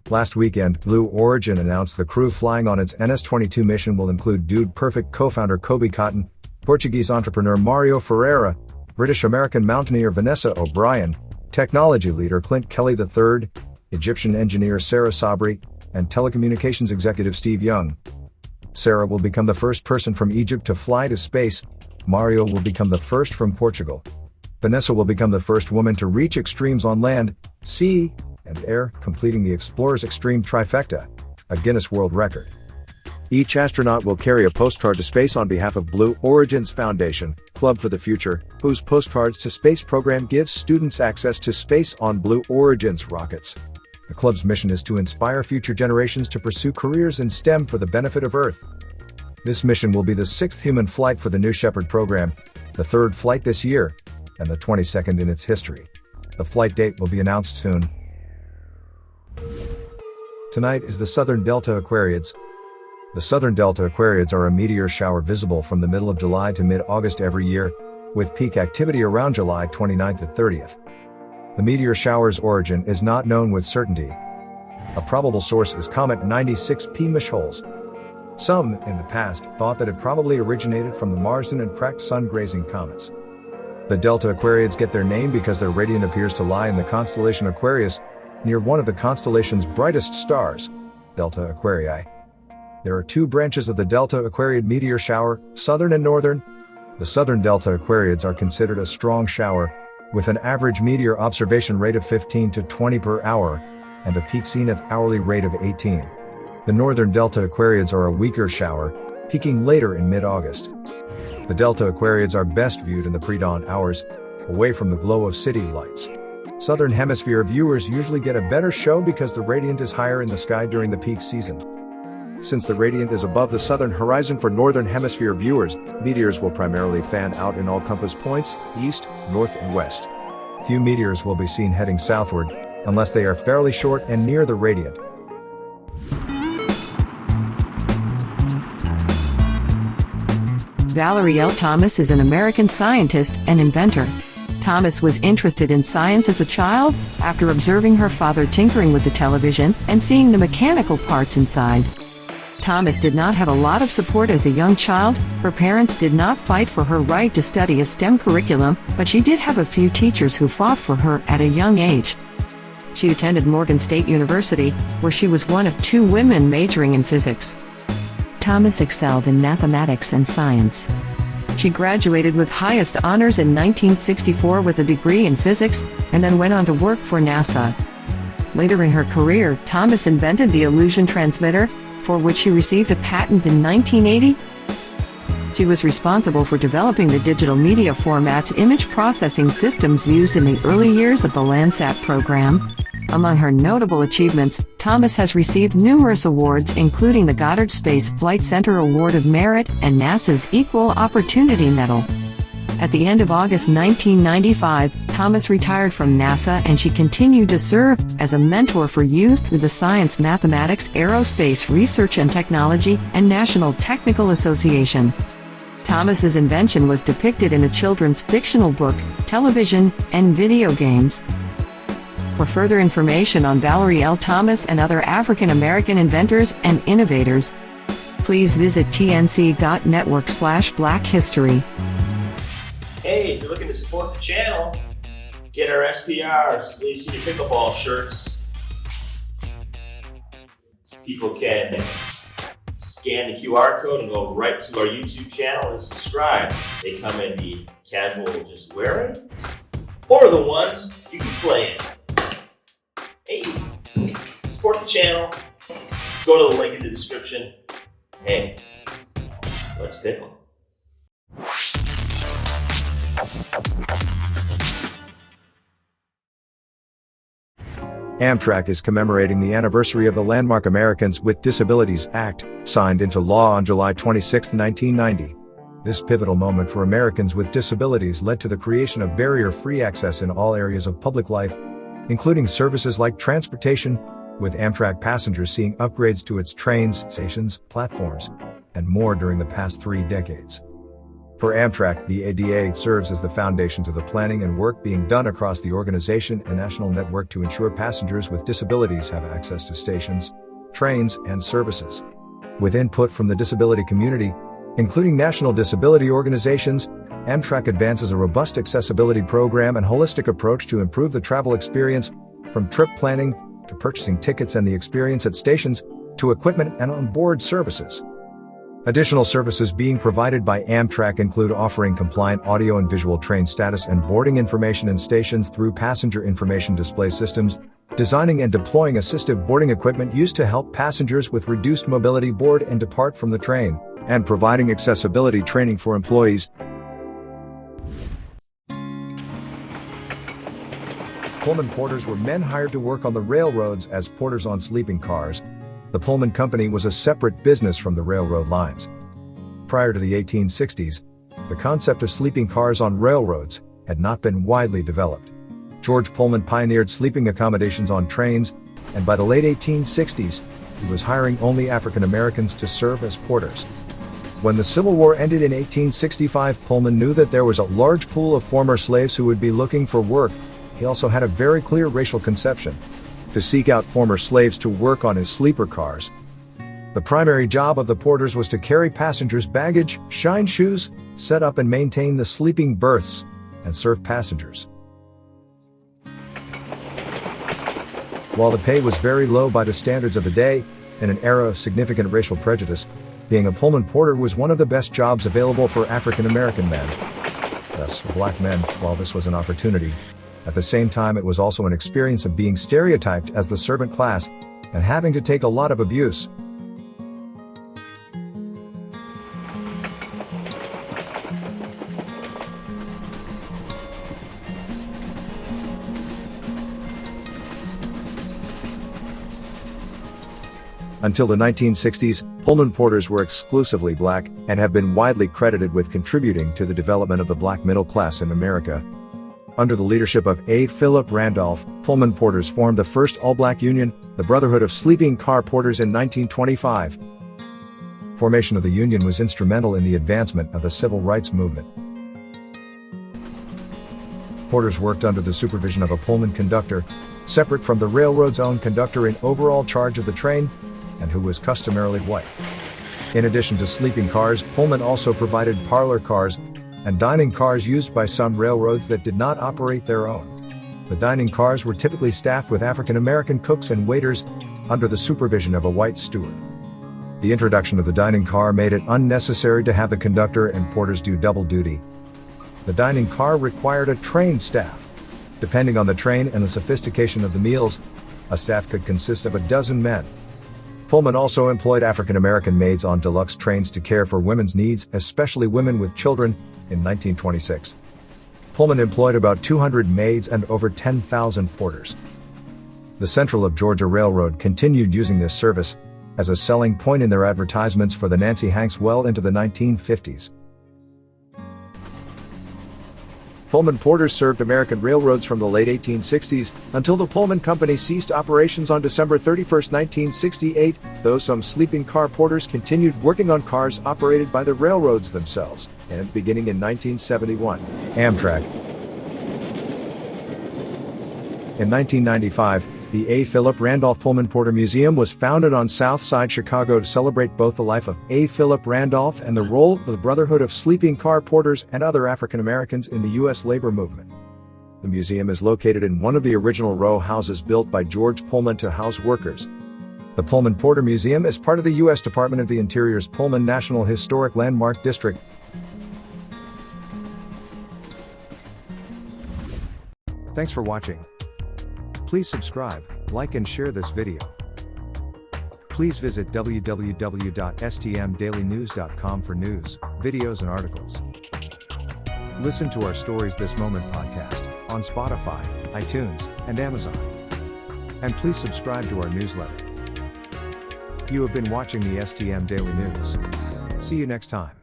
Last weekend, Blue Origin announced the crew flying on its NS-22 mission will include Dude Perfect co-founder Kobe Cotton, Portuguese entrepreneur Mario Ferreira, British-American mountaineer Vanessa O'Brien, technology leader Clint Kelly III, Egyptian engineer Sarah Sabri, and telecommunications executive Steve Young. Sarah will become the first person from Egypt to fly to space. Mario will become the first from Portugal. Vanessa will become the first woman to reach extremes on land, sea, and air, completing the Explorer's Extreme Trifecta, a Guinness World Record. Each astronaut will carry a postcard to space on behalf of Blue Origin's Foundation, Club for the Future, whose Postcards to Space program gives students access to space on Blue Origin's rockets. The club's mission is to inspire future generations to pursue careers in STEM for the benefit of Earth. This mission will be the 6th human flight for the New Shepard program, the 3rd flight this year, and the 22nd in its history. The flight date will be announced soon. Tonight is the Southern Delta Aquariids. The Southern Delta Aquariids are a meteor shower visible from the middle of July to mid-August every year, with peak activity around July 29th and 30th. The meteor shower's origin is not known with certainty. A probable source is Comet 96P Mischolz. Some, in the past, thought that it probably originated from the Marsden and cracked sun-grazing comets. The Delta Aquariids get their name because their radiant appears to lie in the constellation Aquarius, near one of the constellation's brightest stars, Delta Aquarii. There are 2 branches of the Delta Aquariid meteor shower, southern and northern. The southern Delta Aquariids are considered a strong shower, with an average meteor observation rate of 15 to 20 per hour, and a peak zenith hourly rate of 18. The northern Delta Aquariids are a weaker shower, peaking later in mid-August. The Delta Aquariids are best viewed in the pre-dawn hours, away from the glow of city lights. Southern Hemisphere viewers usually get a better show because the radiant is higher in the sky during the peak season. Since the radiant is above the southern horizon for Northern Hemisphere viewers, meteors will primarily fan out in all compass points, east, north, and west. Few meteors will be seen heading southward, unless they are fairly short and near the radiant. Valerie L. Thomas is an American scientist and inventor. Thomas was interested in science as a child after observing her father tinkering with the television and seeing the mechanical parts inside. Thomas did not have a lot of support as a young child. Her parents did not fight for her right to study a STEM curriculum, but she did have a few teachers who fought for her at a young age. She attended Morgan State University, where she was one of 2 women majoring in physics. Thomas excelled in mathematics and science. She graduated with highest honors in 1964 with a degree in physics, and then went on to work for NASA. Later in her career, Thomas invented the illusion transmitter, for which she received a patent in 1980. She was responsible for developing the digital media formats image processing systems used in the early years of the Landsat program. Among her notable achievements, Thomas has received numerous awards including the Goddard Space Flight Center Award of Merit and NASA's Equal Opportunity Medal. At the end of August 1995, Thomas retired from NASA and she continued to serve as a mentor for youth through the Science, Mathematics, Aerospace Research and Technology, and National Technical Association. Thomas's invention was depicted in a children's fictional book, television, and video games. For further information on Valerie L. Thomas and other African American inventors and innovators, please visit tnc.network/Black History. Hey, if you're looking to support the channel, get our SPR, Sleeve City Pickleball shirts. People can scan the QR code and go right to our YouTube channel and subscribe. They come in the casual, just wearing, or the ones you can play in. Hey, support the channel. Go to the link in the description. Hey, let's pickle. Amtrak is commemorating the anniversary of the landmark Americans with Disabilities Act, signed into law on July 26, 1990. This pivotal moment for Americans with disabilities led to the creation of barrier-free access in all areas of public life, including services like transportation, with Amtrak passengers seeing upgrades to its trains, stations, platforms, and more during the past 3 decades. For Amtrak, the ADA serves as the foundation to the planning and work being done across the organization and national network to ensure passengers with disabilities have access to stations, trains, and services. With input from the disability community, including national disability organizations, Amtrak advances a robust accessibility program and holistic approach to improve the travel experience, from trip planning to purchasing tickets and the experience at stations, to equipment and on-board services. Additional services being provided by Amtrak include offering compliant audio and visual train status and boarding information in stations through passenger information display systems, designing and deploying assistive boarding equipment used to help passengers with reduced mobility board and depart from the train, and providing accessibility training for employees. Pullman porters were men hired to work on the railroads as porters on sleeping cars. The Pullman Company was a separate business from the railroad lines. Prior to the 1860s, the concept of sleeping cars on railroads had not been widely developed. George Pullman pioneered sleeping accommodations on trains, and by the late 1860s, he was hiring only African Americans to serve as porters. When the Civil War ended in 1865, Pullman knew that there was a large pool of former slaves who would be looking for work. He also had a very clear racial conception: to seek out former slaves to work on his sleeper cars. The primary job of the porters was to carry passengers' baggage, shine shoes, set up and maintain the sleeping berths, and serve passengers. While the pay was very low by the standards of the day, in an era of significant racial prejudice, being a Pullman porter was one of the best jobs available for African American men. Thus, for black men, while this was an opportunity, at the same time it was also an experience of being stereotyped as the servant class and having to take a lot of abuse. Until the 1960s, Pullman porters were exclusively black and have been widely credited with contributing to the development of the black middle class in America. Under the leadership of A. Philip Randolph, Pullman porters formed the first all-black union, the Brotherhood of Sleeping Car Porters, in 1925. Formation of the union was instrumental in the advancement of the civil rights movement. Porters worked under the supervision of a Pullman conductor, separate from the railroad's own conductor in overall charge of the train, and who was customarily white. In addition to sleeping cars, Pullman also provided parlor cars and dining cars used by some railroads that did not operate their own. The dining cars were typically staffed with African American cooks and waiters, under the supervision of a white steward. The introduction of the dining car made it unnecessary to have the conductor and porters do double duty. The dining car required a trained staff. Depending on the train and the sophistication of the meals, a staff could consist of a dozen men. Pullman also employed African American maids on deluxe trains to care for women's needs, especially women with children. In 1926, Pullman employed about 200 maids and over 10,000 porters. The Central of Georgia Railroad continued using this service as a selling point in their advertisements for the Nancy Hanks well into the 1950s. Pullman porters served American railroads from the late 1860s until the Pullman Company ceased operations on December 31, 1968, though some sleeping car porters continued working on cars operated by the railroads themselves, and beginning in 1971. Amtrak. In 1995, the A. Philip Randolph Pullman Porter Museum was founded on South Side Chicago to celebrate both the life of A. Philip Randolph and the role of the Brotherhood of Sleeping Car Porters and other African Americans in the U.S. labor movement. The museum is located in one of the original row houses built by George Pullman to house workers. The Pullman Porter Museum is part of the U.S. Department of the Interior's Pullman National Historic Landmark District. Thanks for watching. Please subscribe, like and share this video. Please visit www.stmdailynews.com for news, videos and articles. Listen to our Stories This Moment podcast on Spotify, iTunes, and Amazon. And please subscribe to our newsletter. You have been watching the STM Daily News. See you next time.